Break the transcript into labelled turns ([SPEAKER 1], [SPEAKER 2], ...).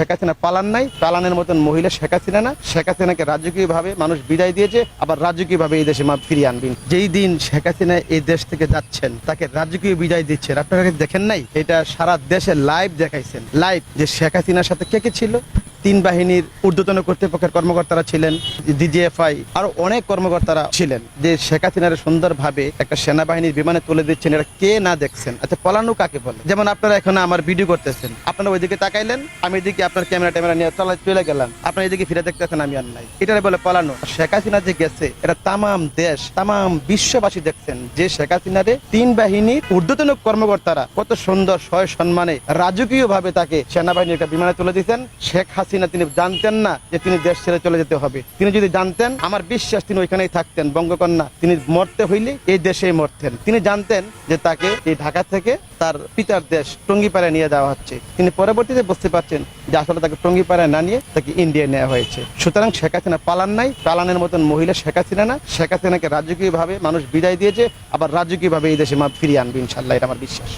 [SPEAKER 1] শেখ হাসিনা পালান নাই, পালানের মতন মহিলা শেখ হাসিনা না। শেখ হাসিনাকে রাজকীয়ভাবে মানুষ বিদায় দিয়েছে, আবার রাজকীয়ভাবে এই দেশে ফিরিয়ে আনবেন। যেই দিন শেখ হাসিনা এই দেশ থেকে যাচ্ছেন তাকে রাজকীয় বিদায় দিচ্ছেন, আপনারা দেখেন নাই? এটা সারা দেশে লাইভ দেখাইছেন, লাইভ যে শেখ হাসিনার সাথে কে কে ছিল। তিন বাহিনীর ঊর্ধ্বতন কর্তৃপক্ষের কর্মকর্তারা ছিলেন, ডিজিএফআই আরো অনেক কর্মকর্তারা ছিলেন। যে শেখ হাসিনার সুন্দরভাবে একটা সেনাবাহিনীর বিমানে তুলে দিচ্ছেন, এটা কে না দেখছেন? আচ্ছা, পলানো কাকে বলে? যেমন আপনারা এখন আমার ভিডিও করতেছেন, আপনারা ওইদিকে তাকাইলেন, আমি এদিকে আপনার ক্যামেরা নিয়ে চলে গেলাম, আপনার এদিকে ফিরে দেখতেছেন, আমি আর নাই। এটারে বলে পলানো। শেখ হাসিনা যে গেছে, এটা তামাম দেশ, তামাম বিশ্ববাসী দেখছেন যে শেখ হাসিনারে তিন বাহিনীর ঊর্ধ্বতন কর্মকর্তারা কত সুন্দর সয় সম্মানে রাজকীয় ভাবে তাকে সেনাবাহিনীর একটা বিমানে তুলে দিচ্ছেন। শেখ হাসিনা তিনি জানতেন না যে তিনি দেশ ছেড়ে চলে যেতে হবে। তিনি যদি জানতেন, আমার বিশ্বাস তিনি ওইখানেই থাকতেন। বঙ্গকন্যা তিনি মরতে হইলে এই দেশেই মরতেন। তিনি জানতেন যে তাকে এই ঢাকা থেকে তার পিতার দেশ টঙ্গিপাড়ায় নিয়ে দেওয়া হচ্ছে। তিনি পরবর্তীতে বুঝতে পারছেন যে আসলে তাকে টঙ্গিপাড়ায় না নিয়ে তাকে ইন্ডিয়ায় নেওয়া হয়েছে। সুতরাং শেখ হাসিনা পালান নাই, পালানের মতন মহিলা শেখ হাসিনা না। শেখ হাসিনাকে রাজকীয়ভাবে মানুষ বিদায় দিয়েছে, আবার রাজকীয়ভাবে এই দেশে ফিরিয়ে আনবে ইনশাল্লাহ, এটা আমার বিশ্বাস।